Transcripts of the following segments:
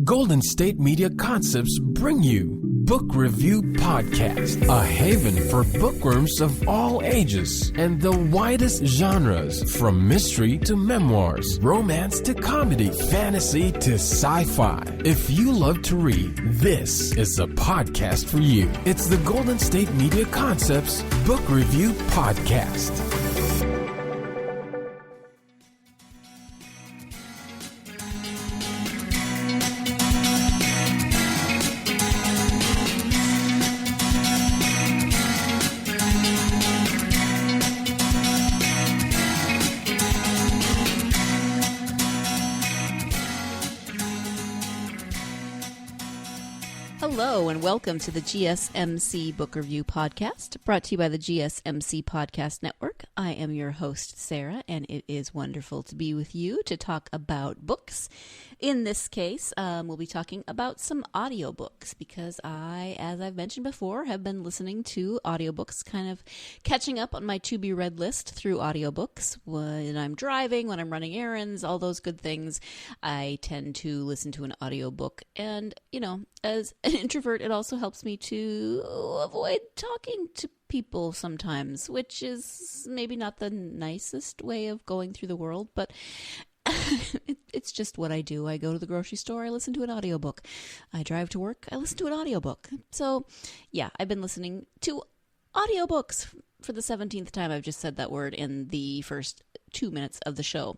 Golden State Media Concepts bring you Book Review Podcast, a haven for bookworms of all ages and the widest genres, from mystery to memoirs, romance to comedy, fantasy to sci-fi. If you love to read, this is the podcast for you. It's the Golden State Media Concepts Book Review Podcast. Hello and welcome to the GSMC Book Review Podcast, brought to you by the GSMC Podcast Network. I am your host, Sarah, and it is wonderful to be with you to talk about books. In this case, we'll be talking about some audiobooks because as I've mentioned before, have been listening to audiobooks, kind of catching up on my to-be-read list through audiobooks. When I'm driving, when I'm running errands, all those good things, I tend to listen to an audiobook. And, as an introvert, it also helps me to avoid talking to people sometimes, which is maybe not the nicest way of going through the world, but it's just what I do. I go to the grocery store, I listen to an audiobook. I drive to work, I listen to an audiobook. So, yeah, I've been listening to audiobooks for the 17th time. I've just said that word in the first 2 minutes of the show.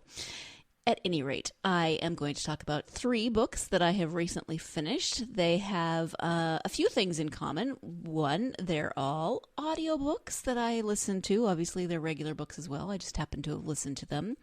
At any rate, I am going to talk about 3 books that I have recently finished. They have a few things in common. One, they're all audiobooks that I listen to. Obviously, they're regular books as well. I just happen to have listened to them.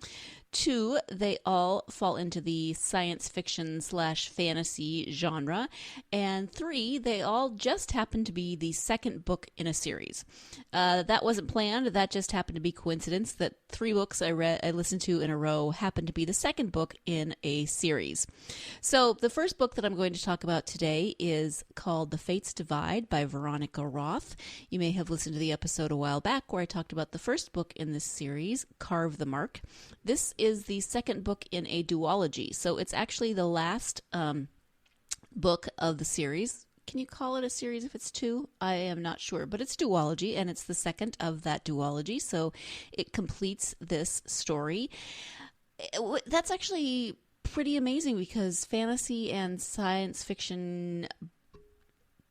2, they all fall into the science fiction / fantasy genre. And 3, they all just happen to be the second book in a series. That wasn't planned. That just happened to be coincidence that 3 books I listened to in a row happened to be the second book in a series. So the first book that I'm going to talk about today is called The Fates Divide by Veronica Roth. You may have listened to the episode a while back where I talked about the first book in this series, Carve the Mark. This is the second book in a duology, so it's actually the last book of the series. Can you call it a series if it's 2? I am not sure, but it's duology, and it's the second of that duology, so it completes this story. That's actually pretty amazing because fantasy and science fiction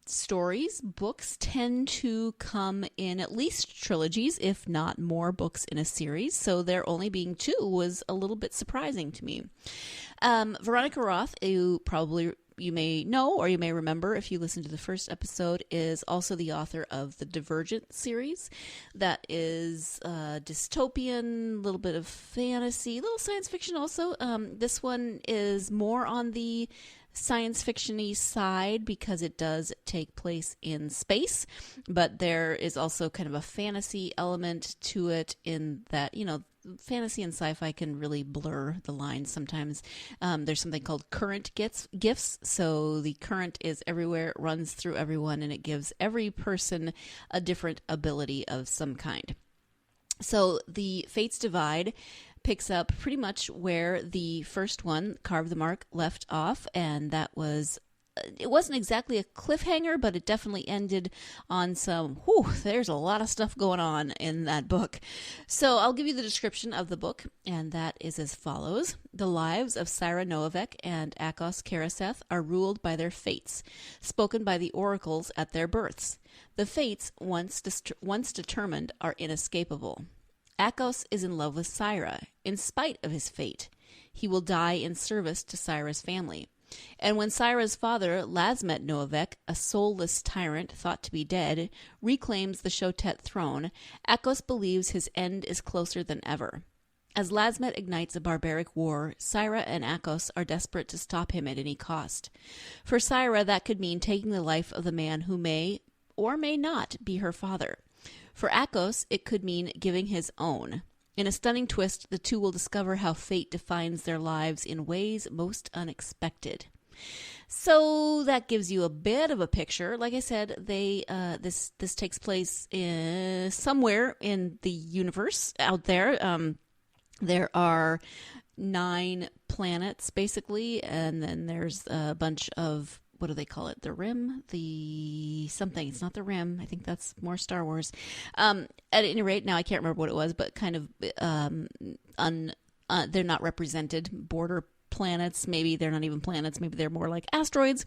stories, books, tend to come in at least trilogies, if not more books in a series. So there only being 2 was a little bit surprising to me. Veronica Roth, you may know or you may remember if you listened to the first episode, is also the author of the Divergent series. That is dystopian, a little bit of fantasy, a little science fiction also. This one is more on the science fiction-y side because it does take place in space, but there is also kind of a fantasy element to it in that, fantasy and sci-fi can really blur the lines sometimes. There's something called current gifts. So the current is everywhere, it runs through everyone, and it gives every person a different ability of some kind. So the Fates Divide picks up pretty much where the first one, Carve the Mark, left off, and that was, it wasn't exactly a cliffhanger, but it definitely ended on some, there's a lot of stuff going on in that book. So I'll give you the description of the book, and that is as follows. The lives of Syra Novak and Akos Karaseth are ruled by their fates, spoken by the oracles at their births. The fates, once determined, are inescapable. Akos is in love with Syra, in spite of his fate. He will die in service to Syra's family. And when Syra's father, Lasmet Novak, a soulless tyrant thought to be dead, reclaims the Shotet throne, Akos believes his end is closer than ever. As Lasmet ignites a barbaric war, Syra and Akos are desperate to stop him at any cost. For Syra, that could mean taking the life of the man who may or may not be her father. For Akos, it could mean giving his own. In a stunning twist, the two will discover how fate defines their lives in ways most unexpected. So that gives you a bit of a picture. Like I said, this takes place somewhere in the universe out there. There are 9 planets, basically, and then there's a bunch of, what do they call it? The Rim? The something. It's not the Rim. I think that's more Star Wars. At any rate, now I can't remember what it was, but kind of they're not represented. Border planets. Maybe they're not even planets. Maybe they're more like asteroids.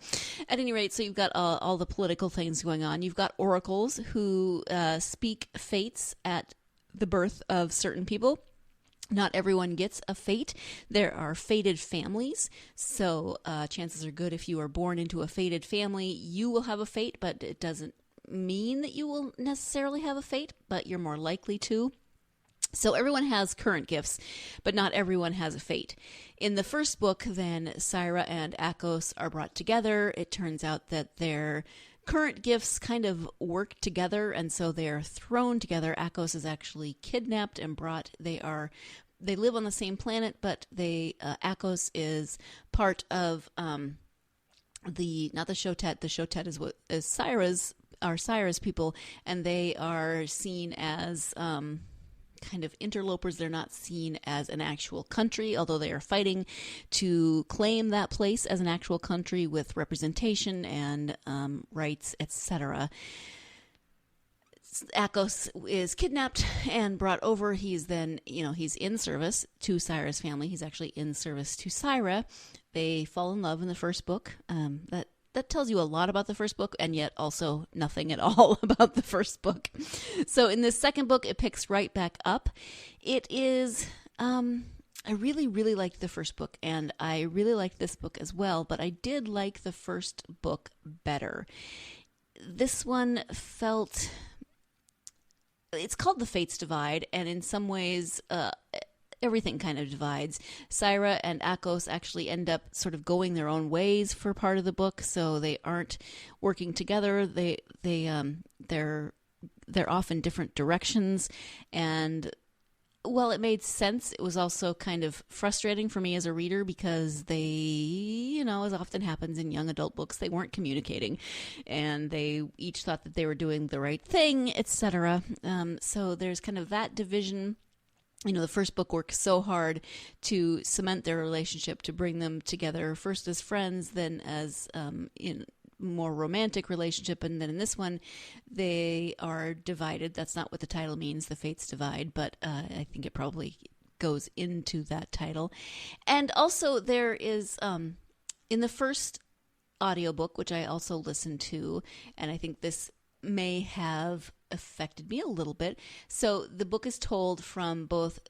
At any rate, so you've got all the political things going on. You've got oracles who speak fates at the birth of certain people. Not everyone gets a fate. There are fated families, so chances are good if you are born into a fated family, you will have a fate, but it doesn't mean that you will necessarily have a fate, but you're more likely to. So everyone has current gifts, but not everyone has a fate. In the first book, then, Syra and Akos are brought together. It turns out that their current gifts kind of work together, and so they are thrown together. Akos is actually kidnapped and brought. They live on the same planet, but Akos is part of not the Shotet. The Shotet is Syra's people, and they are seen as kind of interlopers. They're not seen as an actual country, although they are fighting to claim that place as an actual country with representation and rights, etc. Akos is kidnapped and brought over. He's then, he's in service to Syra's family. He's actually in service to Syra. They fall in love in the first book. That tells you a lot about the first book, and yet also nothing at all about the first book. So in this second book, it picks right back up. It is, I really, really liked the first book, and I really liked this book as well, but I did like the first book better. This one felt, it's called The Fates Divide, and in some ways, everything kind of divides. Syra and Akos actually end up sort of going their own ways for part of the book, so they aren't working together. They're off in different directions, and while it made sense, it was also kind of frustrating for me as a reader because they, as often happens in young adult books, they weren't communicating, and they each thought that they were doing the right thing, etc. So there's kind of that division. The first book works so hard to cement their relationship, to bring them together, first as friends, then as in more romantic relationship, and then in this one, they are divided. That's not what the title means, The Fates Divide, but I think it probably goes into that title. And also there is, in the first audiobook, which I also listened to, and I think this may have affected me a little bit. So the book is told from both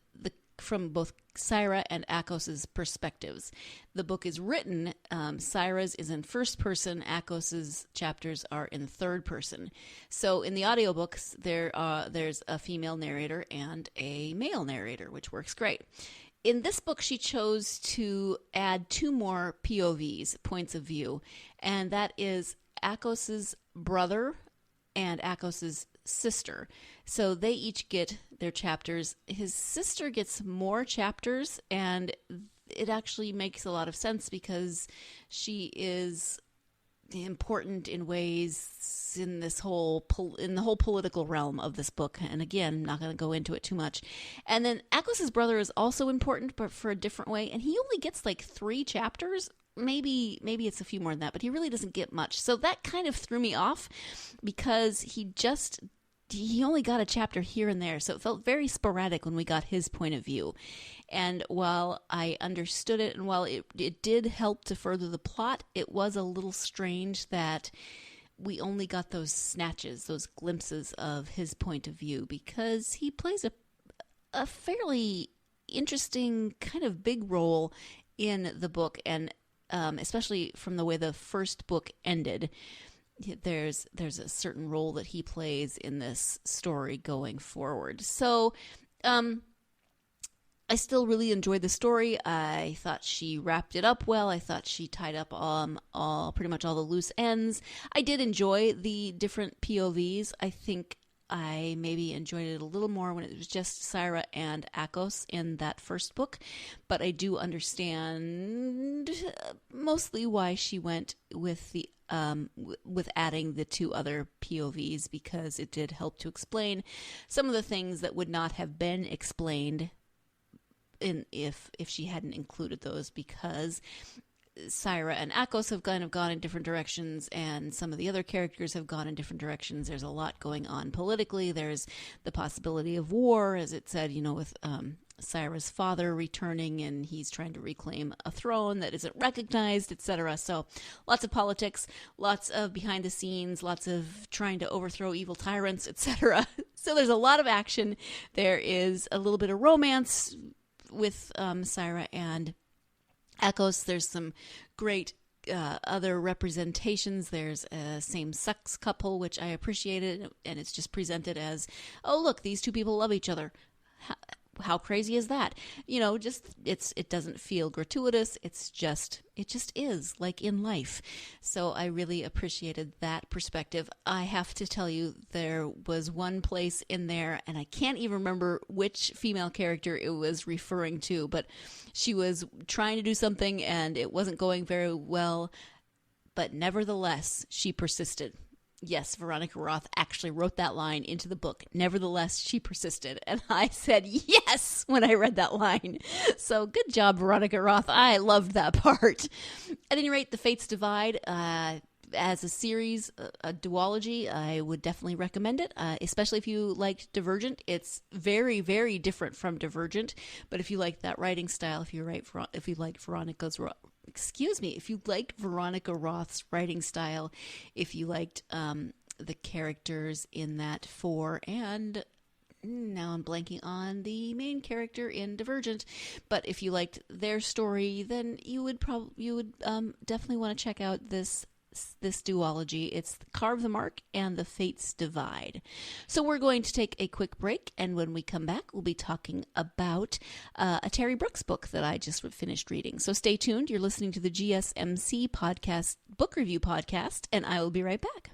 Syra and Akos's perspectives. The book is written, Syra's is in first person, Akos's chapters are in third person. So in the audiobooks, there's a female narrator and a male narrator, which works great. In this book, she chose to add 2 more POVs, points of view, and that is Akos's brother and Akos's sister. So they each get their chapters. His sister gets more chapters, and it actually makes a lot of sense because she is important in ways in this whole in the whole political realm of this book. And again, I'm not going to go into it too much. And then Akos's brother is also important, but for a different way. And he only gets like 3 chapters. Maybe it's a few more than that, but he really doesn't get much. So that kind of threw me off because he only got a chapter here and there. So it felt very sporadic when we got his point of view. And while I understood it, and while it did help to further the plot, it was a little strange that we only got those snatches, those glimpses of his point of view, because he plays a fairly interesting kind of big role in the book, and especially from the way the first book ended. There's a certain role that he plays in this story going forward. So I still really enjoyed the story. I thought she wrapped it up well. I thought she tied up pretty much all the loose ends. I did enjoy the different POVs. I think I maybe enjoyed it a little more when it was just Syra and Akos in that first book, but I do understand mostly why she went with the with adding the 2 other POVs, because it did help to explain some of the things that would not have been explained if she hadn't included those, because Syra and Akos have kind of gone in different directions, and some of the other characters have gone in different directions. There's a lot going on politically. There's the possibility of war, as it said, with Syra's father returning, and he's trying to reclaim a throne that isn't recognized, etc. So lots of politics, lots of behind the scenes, lots of trying to overthrow evil tyrants, etc. So there's a lot of action. There is a little bit of romance with Syra and Akos. There's some great other representations. There's a same-sex couple, which I appreciated, and it's just presented as, oh, look, these two people love each other. How crazy is that? It doesn't feel gratuitous. It just is, like in life. So I really appreciated that perspective. I have to tell you, there was one place in there, and I can't even remember which female character it was referring to, but she was trying to do something and it wasn't going very well, but nevertheless, she persisted. Yes, Veronica Roth actually wrote that line into the book. Nevertheless, she persisted. And I said yes when I read that line. So good job, Veronica Roth. I loved that part. At any rate, The Fates Divide, as a series, a duology, I would definitely recommend it, especially if you liked Divergent. It's very, very different from Divergent. But if you like that writing style, if you liked Veronica Roth's writing style, if you liked the characters in that and now I'm blanking on the main character in Divergent, but if you liked their story, then you would definitely want to check out this duology. It's Carve the Mark and The Fates Divide. So we're going to take a quick break, and when we come back, we'll be talking about a Terry Brooks book that I just finished reading. So stay tuned. You're listening to the GSMC podcast, book review podcast, and I will be right back.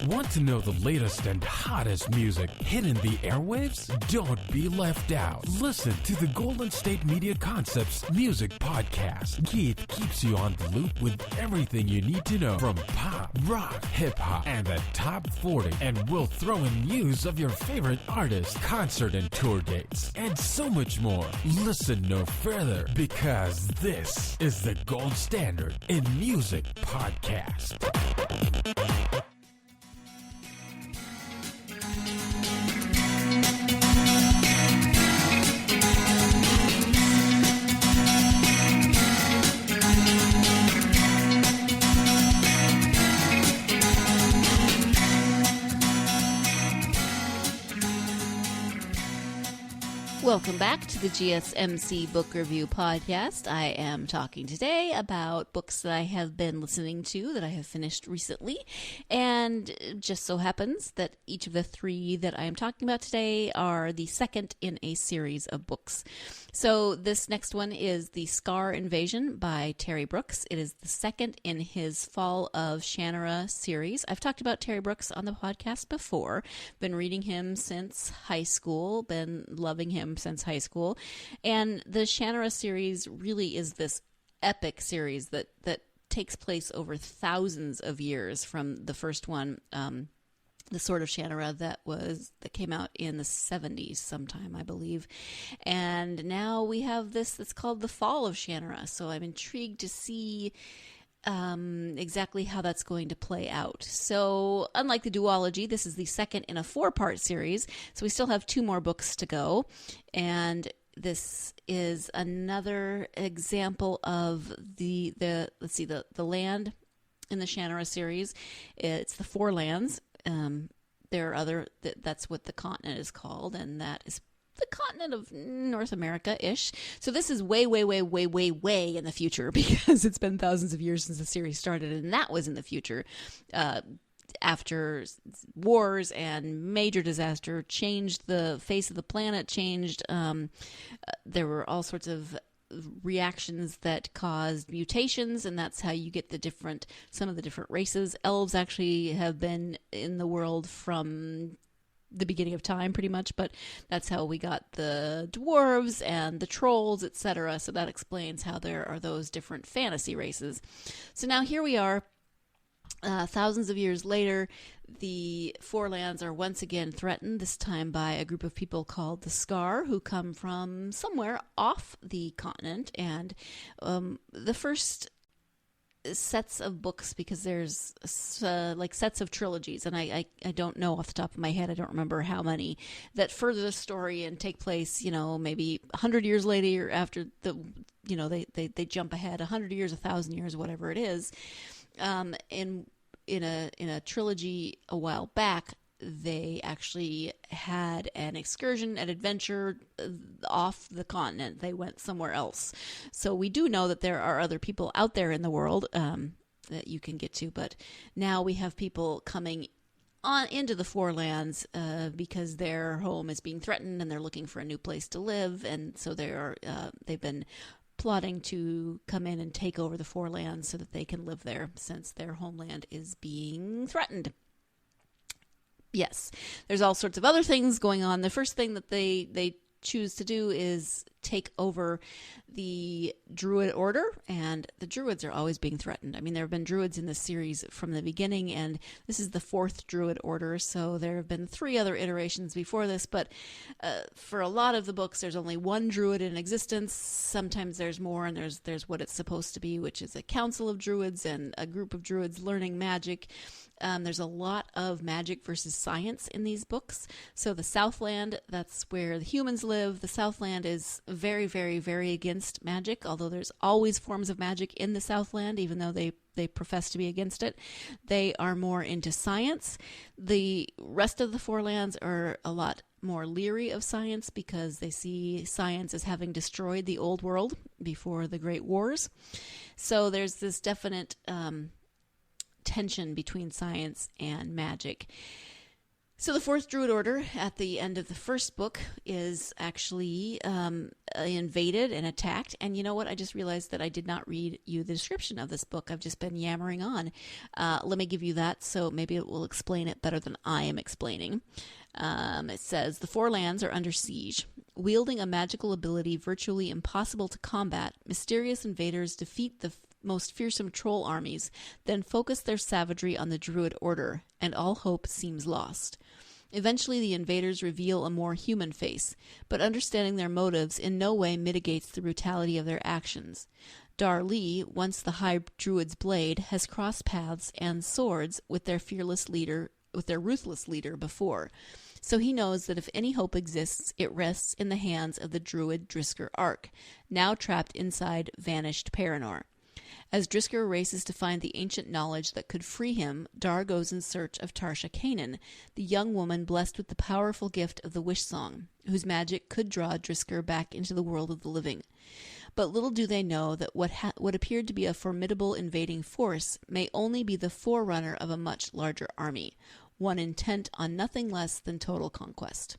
Want to know the latest and hottest music hitting the airwaves? Don't be left out. Listen to the Golden State Media Concepts Music Podcast. Keith keeps you on the loop with everything you need to know from pop, rock, hip-hop, and the top 40. And we'll throw in news of your favorite artists, concert and tour dates, and so much more. Listen no further, because this is the gold standard in music podcast. Welcome back to the GSMC Book Review Podcast. I am talking today about books that I have been listening to that I have finished recently. And it just so happens that each of the three that I am talking about today are the second in a series of books. So this next one is The Skaar Invasion by Terry Brooks. It is the second in his Fall of Shannara series. I've talked about Terry Brooks on the podcast before. Been reading him since high school. Been loving him since high school. And the Shannara series really is this epic series that takes place over thousands of years from the first one, The Sword of Shannara, that came out in the 70s sometime, I believe. And now we have this that's called The Fall of Shannara. So I'm intrigued to see exactly how that's going to play out. So unlike the duology, this is the second in a 4-part series. So we still have 2 more books to go. And this is another example of the land in the Shannara series. It's the 4 lands. There are other, that's what the continent is called, and that is the continent of North America-ish. So this is way, way, way, way, way, way in the future, because it's been thousands of years since the series started, and that was in the future. After wars and major disaster changed the face of the planet, there were all sorts of reactions that caused mutations, and that's how you get some of the different races. Elves actually have been in the world from the beginning of time, pretty much, but that's how we got the dwarves and the trolls, etc. So that explains how there are those different fantasy races. So now here we are Thousands of years later, the Forelands are once again threatened, this time by a group of people called the Skaar, who come from somewhere off the continent. And the first sets of books, because there's like sets of trilogies, and I don't know off the top of my head, I don't remember how many, that further the story and take place, maybe 100 years later, after the, they jump ahead 100 years, 1,000 years, whatever it is. In a trilogy a while back, they actually had an excursion, an adventure off the continent. They went somewhere else. So we do know that there are other people out there in the world that you can get to, but now we have people coming on into the Forelands because their home is being threatened and they're looking for a new place to live, and so they've been plotting to come in and take over the Forelands so that they can live there, since their homeland is being threatened. Yes, there's all sorts of other things going on. The first thing that they choose to do is take over the Druid Order, and the Druids are always being threatened. I mean, there have been Druids in this series from the beginning, and this is the 4th Druid Order, so there have been 3 other iterations before this, but for a lot of the books, there's only 1 Druid in existence. Sometimes there's more, and there's what it's supposed to be, which is a council of Druids and a group of Druids learning magic. There's a lot of magic versus science in these books. So the Southland, that's where the humans live. The Southland is very, very, very against magic, although there's always forms of magic in the Southland, even though they profess to be against it. They are more into science. The rest of the Forelands are a lot more leery of science because they see science as having destroyed the old world before the Great Wars. So there's this definite tension between science and magic. So the 4th Druid Order, at the end of the first book, is actually invaded and attacked. And you know what? I just realized that I did not read you the description of this book. I've just been yammering on. Let me give you that, so maybe it will explain it better than I am explaining. It says, the Forelands are under siege. Wielding a magical ability virtually impossible to combat, mysterious invaders defeat the most fearsome troll armies, then focus their savagery on the Druid Order, and all hope seems lost. Eventually, the invaders reveal a more human face, but understanding their motives in no way mitigates the brutality of their actions. Dar Lee, once the High Druid's blade, has crossed paths and swords with their ruthless leader before. So he knows that if any hope exists, it rests in the hands of the Druid Drisker Ark, now trapped inside vanished Paranor. As Drisker races to find the ancient knowledge that could free him, Dar goes in search of Tarsha Kanan, the young woman blessed with the powerful gift of the Wish Song, whose magic could draw Drisker back into the world of the living. But little do they know that what appeared to be a formidable invading force may only be the forerunner of a much larger army, one intent on nothing less than total conquest.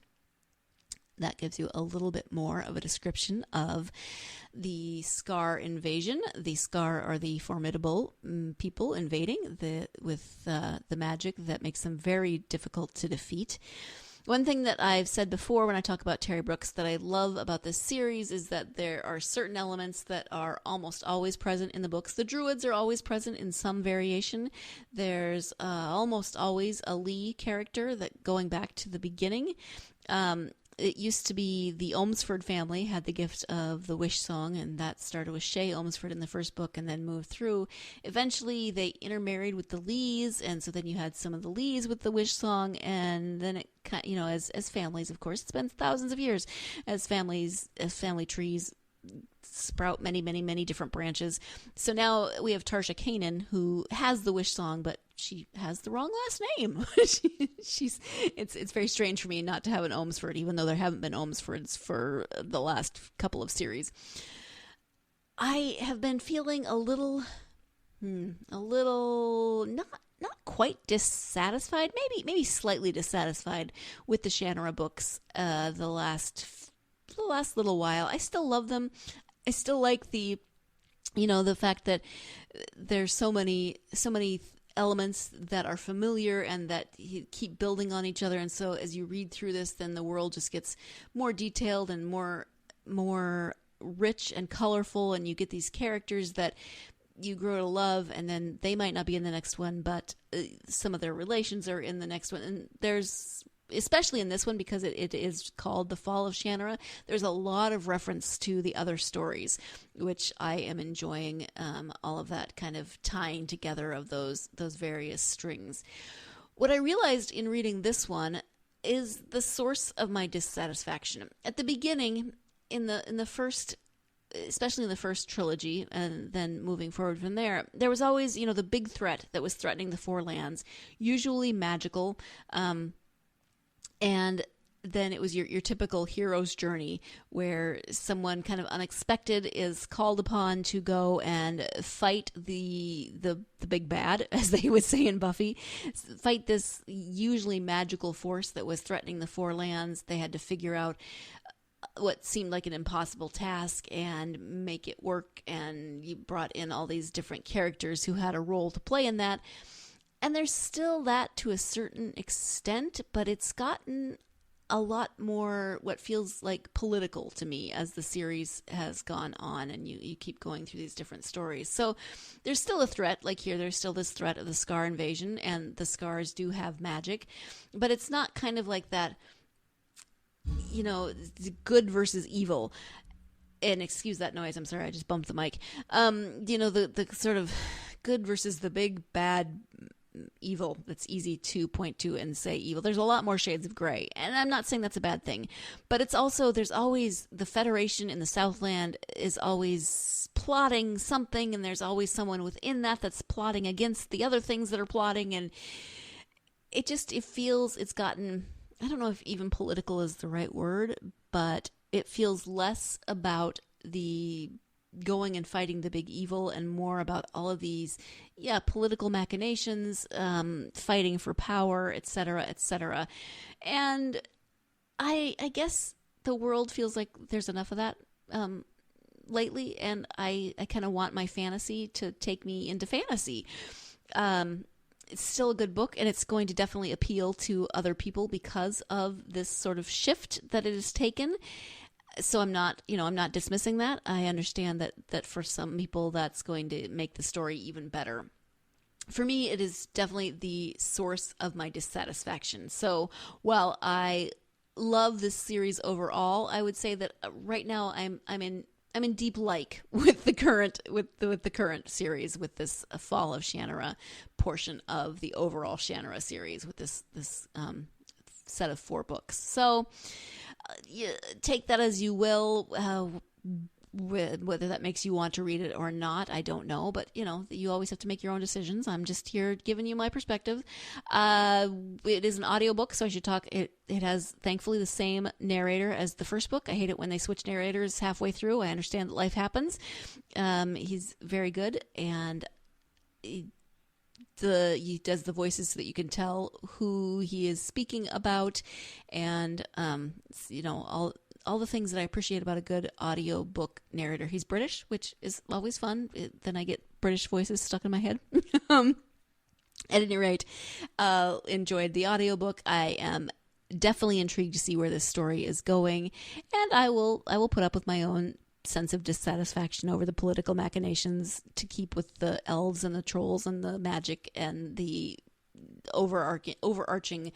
That gives you a little bit more of a description of the Skaar invasion. The Skaar are the formidable people invading with the magic that makes them very difficult to defeat. One thing that I've said before when I talk about Terry Brooks that I love about this series is that there are certain elements that are almost always present in the books. The Druids are always present in some variation. There's almost always a Lee character that going back to the beginning. It used to be the Olmsford family had the gift of the Wish Song, and that started with Shay Olmsford in the first book and then moved through. Eventually, they intermarried with the Lees, and so then you had some of the Lees with the Wish Song, and then it, as families, of course, it's been thousands of years, as family trees sprout many, many, many different branches. So now we have Tarsha Kanan, who has the Wish Song, but she has the wrong last name. It's very strange for me not to have an Olmsford, even though there haven't been Olmsfords for the last couple of series. I have been feeling a little not quite dissatisfied, maybe slightly dissatisfied with the Shannara books the last little while. I still love them. I still like the fact that there's so many elements that are familiar and that keep building on each other. And so as you read through this, then the world just gets more detailed and more rich and colorful, and you get these characters that you grow to love, and then they might not be in the next one, but some of their relations are in the next one. And there's, especially in this one, because it is called The Fall of Shannara, there's a lot of reference to the other stories, which I am enjoying, all of that kind of tying together of those various strings. What I realized in reading this one is the source of my dissatisfaction. At the beginning, in the first, especially in the first trilogy, and then moving forward from there, there was always, the big threat that was threatening the Four Lands, usually magical, and then it was your typical hero's journey where someone kind of unexpected is called upon to go and fight the big bad, as they would say in Buffy, fight this usually magical force that was threatening the Four Lands. They had to figure out what seemed like an impossible task and make it work, and you brought in all these different characters who had a role to play in that. And there's still that to a certain extent, but it's gotten a lot more what feels like political to me as the series has gone on, and you keep going through these different stories. So there's still a threat, like here, there's still this threat of the Skaar invasion, and the Skaars do have magic, but it's not kind of like that, good versus evil. And excuse that noise, I'm sorry, I just bumped the mic. The sort of good versus the big bad evil that's easy to point to and say evil. There's a lot more shades of gray, and I'm not saying that's a bad thing, but it's also, there's always, the Federation in the Southland is always plotting something, and there's always someone within that that's plotting against the other things that are plotting, and it feels, it's gotten, I don't know if even political is the right word, but it feels less about the going and fighting the big evil and more about all of these, political machinations, fighting for power, etc., etc. And I guess the world feels like there's enough of that lately, and I kind of want my fantasy to take me into fantasy. It's still a good book, and it's going to definitely appeal to other people because of this sort of shift that it has taken. So I'm not dismissing that. I understand that for some people that's going to make the story even better. For me, it is definitely the source of my dissatisfaction. So while I love this series overall, I would say that right now I'm in deep like with the current series, with this Fall of Shannara portion of the overall Shannara series, with this set of 4 books. So take that as you will, whether that makes you want to read it or not, I don't know, but you always have to make your own decisions. I'm just here giving you my perspective. It is an audiobook, so I should talk. It has thankfully the same narrator as the first book. I hate it when they switch narrators halfway through. I understand that life happens. He's very good, and he does the voices so that you can tell who he is speaking about, and all the things that I appreciate about a good audiobook narrator. He's British, which is always fun. Then I get British voices stuck in my head. At any rate, enjoyed the audiobook. I am definitely intrigued to see where this story is going, and I will put up with my own sense of dissatisfaction over the political machinations to keep with the elves and the trolls and the magic and the overarching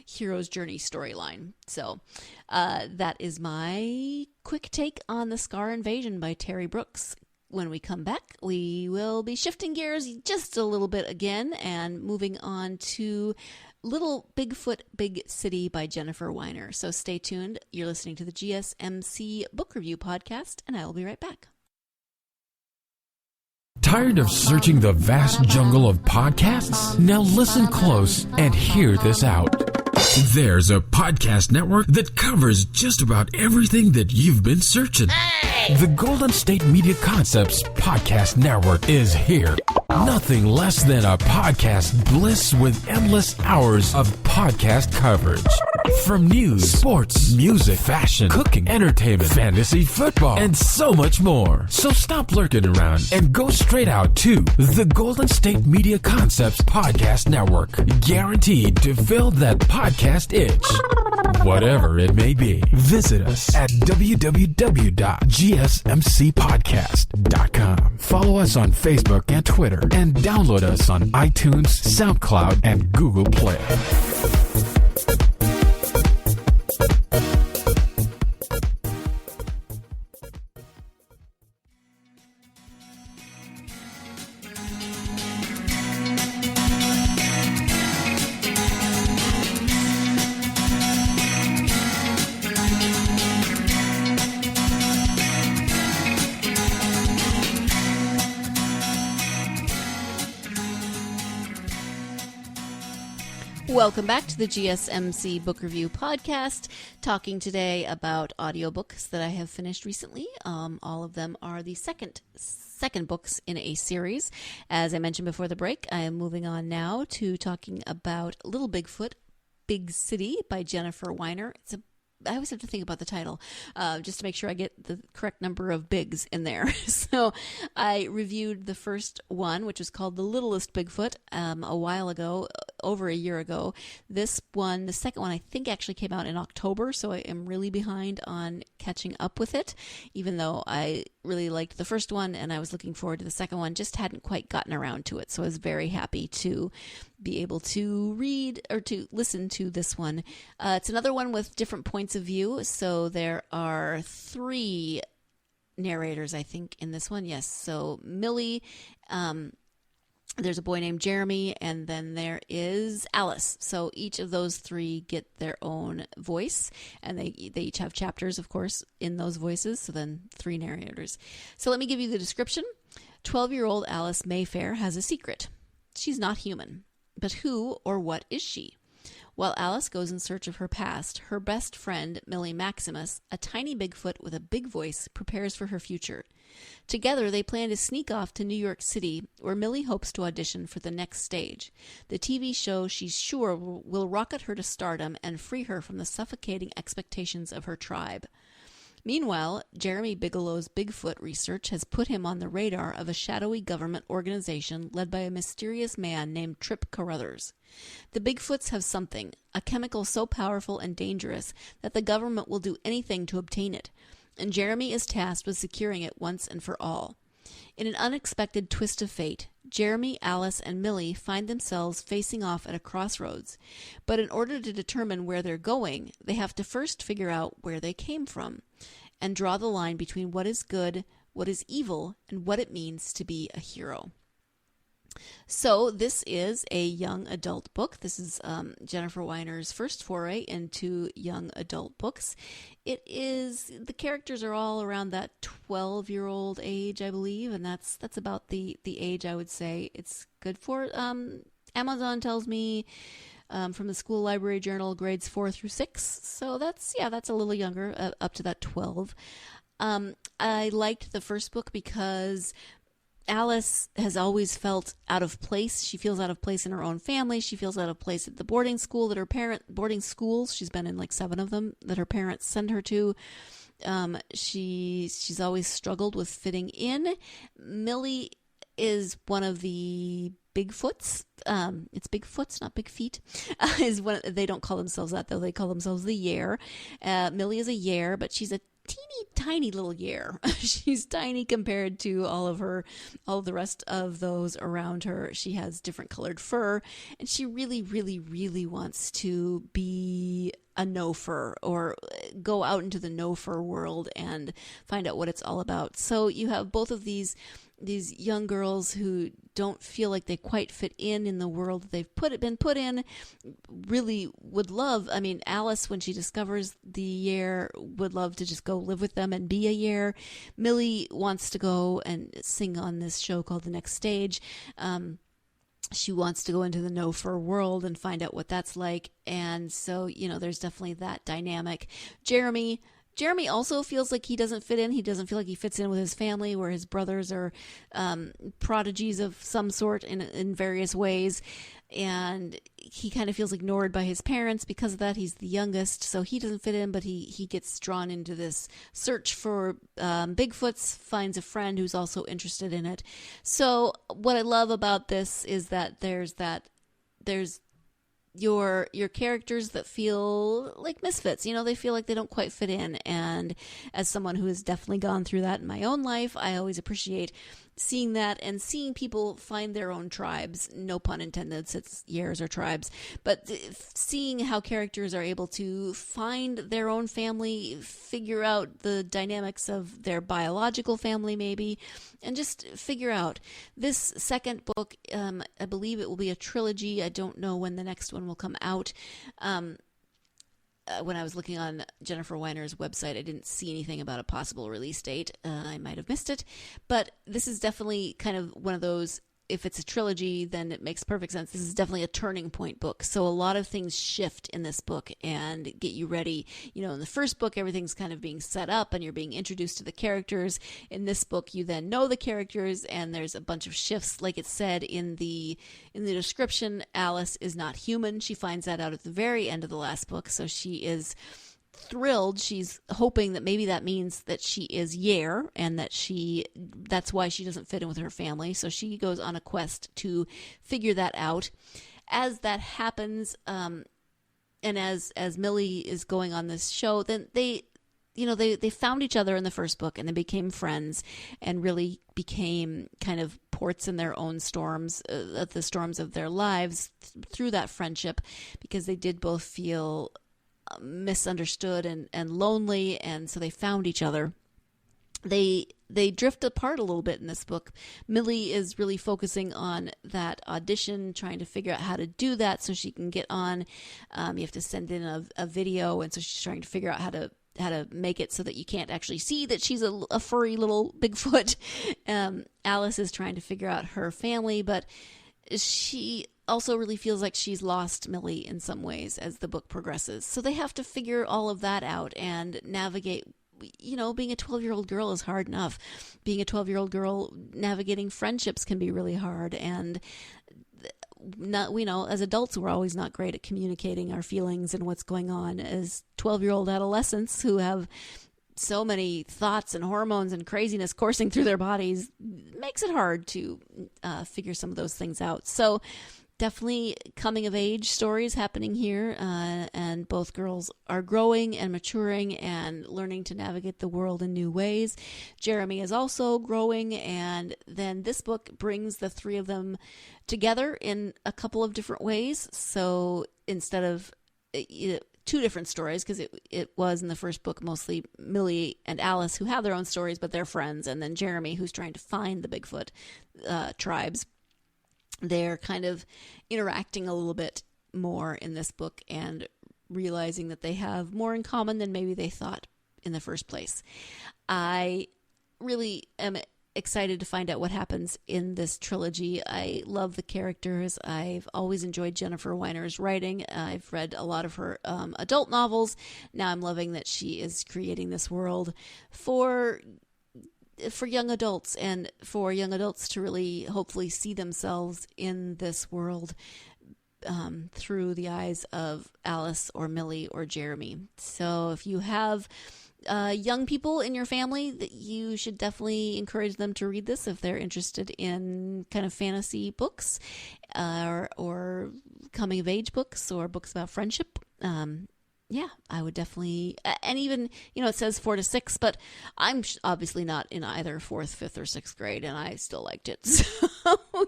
hero's journey storyline. So that is my quick take on the Skaar Invasion by Terry Brooks. When we come back, we will be shifting gears just a little bit again and moving on to Little Bigfoot, Big City by Jennifer Weiner. So stay tuned. You're listening to the GSMC Book Review Podcast, and I will be right back. Tired of searching the vast jungle of podcasts? Now listen close and hear this out. There's a podcast network that covers just about everything that you've been searching. The Golden State Media Concepts Podcast Network is here. Nothing less than a podcast bliss with endless hours of podcast coverage. From news, sports, music, fashion, cooking, entertainment, fantasy, football, and so much more. So stop lurking around and go straight out to the Golden State Media Concepts Podcast Network. Guaranteed to fill that podcast itch. whatever it may be. Visit us at www.gsmcpodcast.com. Follow us on Facebook and Twitter, and download us on iTunes, SoundCloud, and Google Play. Welcome back to the GSMC Book Review Podcast, talking today about audiobooks that I have finished recently. All of them are the second books in a series. As I mentioned before the break, I am moving on now to talking about Little Bigfoot, Big City by Jennifer Weiner. I always have to think about the title just to make sure I get the correct number of bigs in there. So I reviewed the first one, which was called The Littlest Bigfoot, a while ago, over a year ago. This one, the second one, I think actually came out in October, so I am really behind on catching up with it, even though I really liked the first one and I was looking forward to the second one, just hadn't quite gotten around to it. So I was very happy to be able to read or to listen to this one. It's another one with different points of view. So there are 3 narrators, I think, in this one. Yes. So Millie, there's a boy named Jeremy, and then there is Alice. So each of those 3 get their own voice, and they each have chapters, of course, in those voices. So then 3 narrators. So let me give you the description. 12-year-old Alice Mayfair has a secret. She's not human. But who or what is she? While Alice goes in search of her past, her best friend, Millie Maximus, a tiny Bigfoot with a big voice, prepares for her future. Together, they plan to sneak off to New York City, where Millie hopes to audition for the next stage, the TV show she's sure will rocket her to stardom and free her from the suffocating expectations of her tribe. Meanwhile, Jeremy Bigelow's Bigfoot research has put him on the radar of a shadowy government organization led by a mysterious man named Trip Carruthers. The Bigfoots have something, a chemical so powerful and dangerous that the government will do anything to obtain it, and Jeremy is tasked with securing it once and for all. In an unexpected twist of fate, Jeremy, Alice, and Millie find themselves facing off at a crossroads. But in order to determine where they're going, they have to first figure out where they came from and draw the line between what is good, what is evil, and what it means to be a hero. So this is a young adult book. This is Jennifer Weiner's first foray into young adult books. The characters are all around that 12-year-old age, I believe, and that's about the age I would say it's good for. Amazon tells me from the School Library Journal, grades 4 through 6. So that's a little younger, up to that 12. I liked the first book because Alice has always felt out of place. She feels out of place in her own family. She feels out of place at the boarding schools. She's been in like 7 of them that her parents send her to. She's always struggled with fitting in. Millie is one of the Bigfoots. It's Bigfoots, not Big Feet. They don't call themselves that though. They call themselves the Yare. Millie is a Yare, but she's a teeny tiny little Yare. She's tiny compared to all of the rest of those around her. She has different colored fur, and she really, really, really wants to be a no-fur or go out into the no-fur world and find out what it's all about. So you have both of these young girls who don't feel like they quite fit in the world that they've been put in, really would love. I mean, Alice, when she discovers the Yare, would love to just go live with them and be a Yare. Millie wants to go and sing on this show called The Next Stage. She wants to go into the no-fur world and find out what that's like. And so, there's definitely that dynamic. Jeremy also feels like he doesn't fit in. He doesn't feel like he fits in with his family, where his brothers are prodigies of some sort in various ways. And he kind of feels ignored by his parents because of that. He's the youngest, so he doesn't fit in, but he gets drawn into this search for Bigfoots, finds a friend who's also interested in it. So what I love about this is that there's your characters that feel like misfits. They feel like they don't quite fit in. And as someone who has definitely gone through that in my own life, I always appreciate seeing that and seeing people find their own tribes. No pun intended, since years are tribes. But seeing how characters are able to find their own family, figure out the dynamics of their biological family maybe, and just figure out. This second book, I believe it will be a trilogy. I don't know when the next one will come out. When I was looking on Jennifer Weiner's website, I didn't see anything about a possible release date. I might have missed it. But this is definitely kind of one of those, if it's a trilogy, then it makes perfect sense. This is definitely a turning point book. So a lot of things shift in this book and get you ready. In the first book, everything's kind of being set up and you're being introduced to the characters. In this book, you then know the characters and there's a bunch of shifts. Like it said in the description, Alice is not human. She finds that out at the very end of the last book. So she is thrilled. She's hoping that maybe that means that she is Yer and that's why she doesn't fit in with her family. So she goes on a quest to figure that out. As that happens, and as Millie is going on this show, then they found each other in the first book and they became friends and really became kind of ports in their own storms, the storms of their lives through that friendship, because they did both feel misunderstood and lonely, and so they found each other. They drift apart a little bit in this book. Millie is really focusing on that audition, trying to figure out how to do that so she can get on. You have to send in a video, and so she's trying to figure out how to make it so that you can't actually see that she's a furry little Bigfoot. Alice is trying to figure out her family, but she also really feels like she's lost Millie in some ways as the book progresses. So they have to figure all of that out and navigate. Being a 12-year-old girl is hard enough. Being a 12-year-old girl, navigating friendships can be really hard. And as adults, we're always not great at communicating our feelings and what's going on. As 12-year-old adolescents who have so many thoughts and hormones and craziness coursing through their bodies, makes it hard to figure some of those things out. So definitely coming of age stories happening here, and both girls are growing and maturing and learning to navigate the world in new ways. Jeremy is also growing, and then this book brings the three of them together in a couple of different ways. So instead of two different stories, because it was in the first book mostly Millie and Alice who have their own stories, but they're friends, and then Jeremy who's trying to find the Bigfoot tribes. They're kind of interacting a little bit more in this book and realizing that they have more in common than maybe they thought in the first place. I really am excited to find out what happens in this trilogy. I love the characters. I've always enjoyed Jennifer Weiner's writing. I've read a lot of her adult novels. Now I'm loving that she is creating this world for young adults, and for young adults to really hopefully see themselves in this world through the eyes of Alice or Millie or Jeremy. So if you have young people in your family, that you should definitely encourage them to read this if they're interested in kind of fantasy books or coming of age books or books about friendship. Yeah, I would definitely, and even, it says 4 to 6, but I'm obviously not in either 4th, 5th, or 6th grade, and I still liked it. So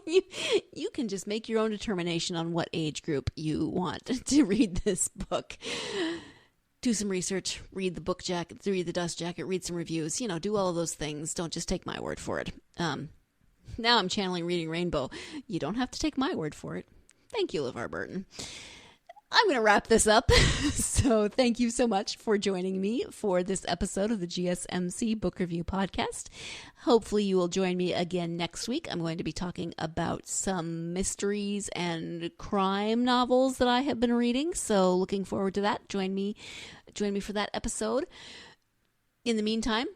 you can just make your own determination on what age group you want to read this book. Do some research, read the book jacket, read the dust jacket, read some reviews, do all of those things. Don't just take my word for it. Now I'm channeling Reading Rainbow. You don't have to take my word for it. Thank you, LeVar Burton. I'm going to wrap this up. So thank you so much for joining me for this episode of the GSMC Book Review Podcast. Hopefully you will join me again next week. I'm going to be talking about some mysteries and crime novels that I have been reading. So looking forward to that. Join me for that episode. In the meantime,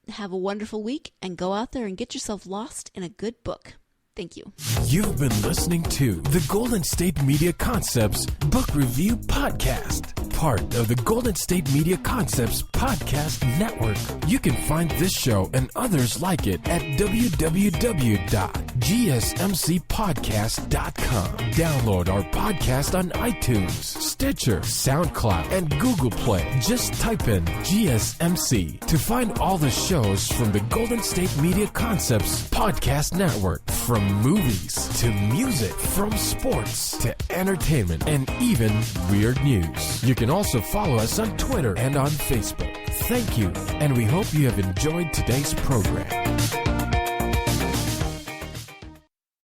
have a wonderful week and go out there and get yourself lost in a good book. Thank you. You've been listening to the Golden State Media Concepts Book Review Podcast. part of the Golden State Media Concepts Podcast Network. You can find this show and others like it at www.gsmcpodcast.com. Download our podcast on iTunes, Stitcher, SoundCloud, and Google Play. Just type in GSMC to find all the shows from the Golden State Media Concepts Podcast Network. From movies to music, from sports to entertainment, and even weird news. You can also follow us on Twitter and on Facebook. Thank you, and we hope you have enjoyed today's program.